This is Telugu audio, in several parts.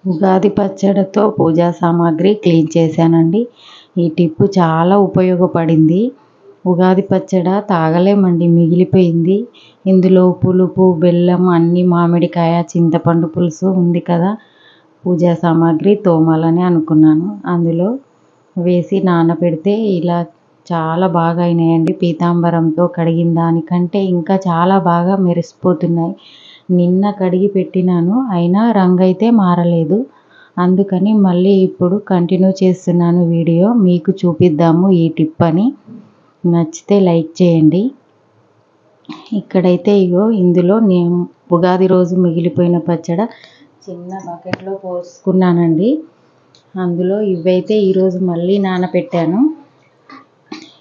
ఉగాది పచ్చడితో పూజా సామాగ్రి క్లీన్ చేశానండి. ఈ టిప్పు చాలా ఉపయోగపడింది. ఉగాది పచ్చడి తాగలేమండి, మిగిలిపోయింది. ఇందులో పులుపు, బెల్లం, అన్ని మామిడికాయ, చింతపండు పులుసు ఉంది కదా. పూజా సామాగ్రి తోమాలని అనుకున్నాను. అందులో వేసి నానబెడితే ఇలా చాలా బాగా అయినాయండి. పీతాంబరంతో కడిగిన దానికంటే ఇంకా చాలా బాగా మెరిసిపోతున్నాయి. నిన్న కడిగి పెట్టినాను, అయినా రంగు అయితే మారలేదు. అందుకని మళ్ళీ ఇప్పుడు కంటిన్యూ చేస్తున్నాను వీడియో. మీకు చూపిద్దాము ఈ టిప్ అని. నచ్చితే లైక్ చేయండి. ఇక్కడైతే ఇందులో నేను ఉగాది రోజు మిగిలిపోయిన పచ్చడి చిన్న బకెట్లో పోసుకున్నానండి. అందులో ఇవైతే ఈరోజు మళ్ళీ నానబెట్టాను.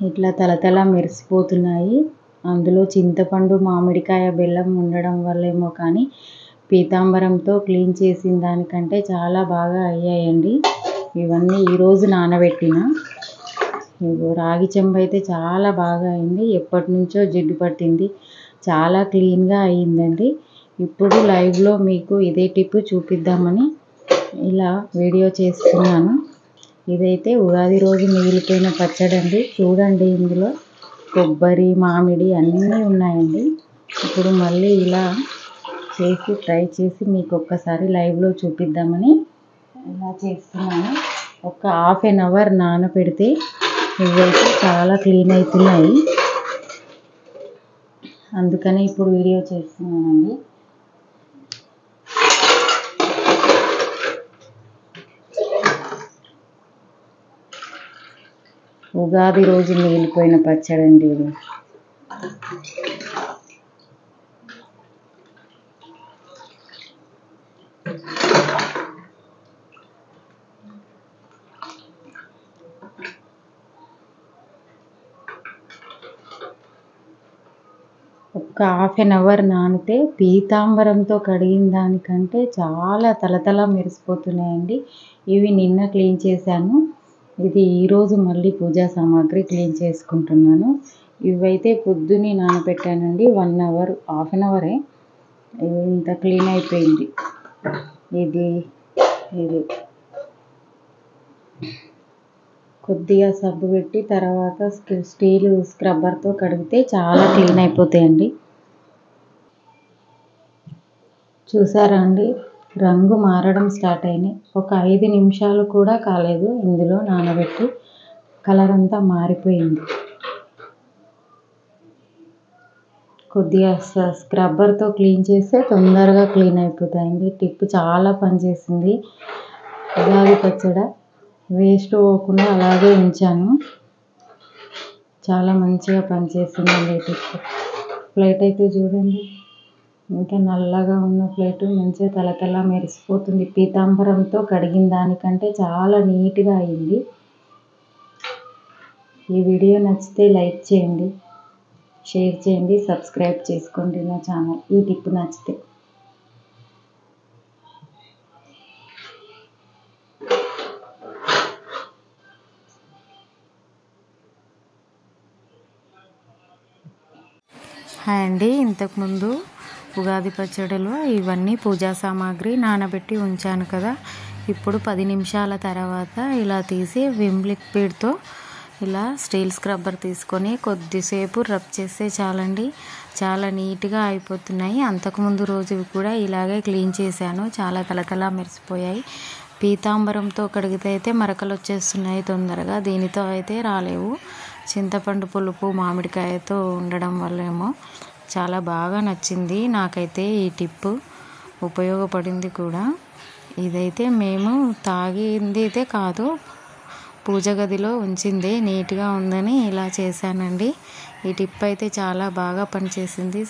ఇట్లా తలతల మెరిసిపోతున్నాయి. అందులో చింతపండు, మామిడికాయ, బెల్లం ఉండడం వల్లేమో కానీ పీతాంబరంతో క్లీన్ చేసిన దానికంటే చాలా బాగా అయ్యాయండి. ఇవన్నీ ఈరోజు నానబెట్టిన. రాగి చెంబు అయితే చాలా బాగా అయింది. ఎప్పటి నుంచో జిడ్డు పట్టింది, చాలా క్లీన్గా అయ్యిందండి. ఇప్పుడు లైవ్లో మీకు ఇదే టిప్ చూపిద్దామని ఇలా వీడియో చేస్తున్నాను. ఇదైతే ఉగాది రోజు మిగిలిపోయిన పచ్చడి అండి. చూడండి, ఇందులో కొబ్బరి, మామిడి అన్నీ ఉన్నాయండి. ఇప్పుడు మళ్ళీ ఇలా చేసి ట్రై చేసి మీకు ఒక్కసారి లైవ్లో చూపిద్దామని ఇలా చేస్తున్నాను. ఒక ½ an hour నానబెడితే ఇవైతే చాలా క్లీన్ అవుతున్నాయి. అందుకని ఇప్పుడు వీడియో చేస్తున్నానండి. ఉగాది రోజు మిగిలిపోయిన పచ్చడి అండి ఇది. ఒక ½ an hour నానితే పీతాంబరంతో కడిగిన దానికంటే చాలా తలతల మెరిసిపోతున్నాయండి. ఇవి నిన్న క్లీన్ చేశాను. ఇది ఈరోజు మళ్ళీ పూజా సామాగ్రి క్లీన్ చేసుకుంటున్నాను. ఇవైతే పొద్దున్నే నానబెట్టానండి. 1 hour, ½ an hour ఇంత క్లీన్ అయిపోయింది. ఇది కొద్దిగా సబ్బు పెట్టి తర్వాత స్టీల్ స్క్రబ్బర్తో కడిగితే చాలా క్లీన్ అయిపోతాయండి. చూసారా అండి, రంగు మారడం స్టార్ట్ అయినాయి. ఒక 5 నిమిషాలు కూడా కాలేదు ఇందులో నానబెట్టి, కలర్ అంతా మారిపోయింది. కొద్దిగా స్క్రబ్బర్తో క్లీన్ చేస్తే తొందరగా క్లీన్ అయిపోతాయండి. టిప్ చాలా పనిచేసింది. ఉగాది పచ్చడి వేస్ట్ పోకుండా అలాగే ఉంచాను. చాలా మంచిగా పనిచేసిందండి ఈ టిప్. ప్లేట్ అయితే చూడండి, ఇంకా నల్లగా ఉన్న ప్లేటు మంచిగా తలతల మెరిసిపోతుంది. పీతాంబరంతో కడిగిన దానికంటే చాలా నీట్గా అయింది. ఈ వీడియో నచ్చితే లైక్ చేయండి, షేర్ చేయండి, సబ్స్క్రైబ్ చేసుకోండి నా ఛానల్. ఈ టిప్ నచ్చితే హాయ్ అండి. ఇంతకుముందు ఉగాది పచ్చడిలో ఇవన్నీ పూజా సామాగ్రి నానబెట్టి ఉంచాను కదా. ఇప్పుడు 10 నిమిషాల తర్వాత ఇలా తీసి విమ్ లిక్విడ్తో ఇలా స్టీల్ స్క్రబ్బర్ తీసుకొని కొద్దిసేపు రబ్ చేస్తే చాలండి, చాలా నీట్గా అయిపోతున్నాయి. అంతకుముందు రోజు కూడా ఇలాగే క్లీన్ చేశాను, చాలా తలతల మెరిసిపోయాయి. పీతాంబరంతో కడిగితే అయితే మరకలు వచ్చేస్తున్నాయి తొందరగా, దీనితో అయితే రాలేవు. చింతపండు పులుపు, మామిడికాయతో ఉండడం వల్లేమో చాలా బాగా నచ్చింది నాకైతే. ఈ టిప్ ఉపయోగపడింది కూడా. ఇదైతే మేము తాగింది అయితే కాదు, పూజ గదిలో ఉంచింది, నీట్గా ఉందని ఇలా చేశానండి. ఈ టిప్ అయితే చాలా బాగా పనిచేసింది.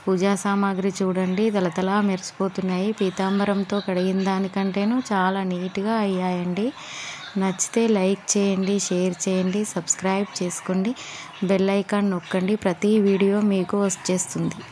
పూజా సామాగ్రి చూడండి, తలతలా మెరిసిపోతున్నాయి. పీతాంబరంతో కడిగిన దానికంటేను చాలా నీట్గా అయ్యాయండి. నచ్చితే లైక్ చేయండి, షేర్ చేయండి, సబ్స్క్రైబ్ చేసుకోండి, బెల్ ఐకాన్ నొక్కండి. ప్రతి వీడియో మీకు వచ్చేస్తుంది.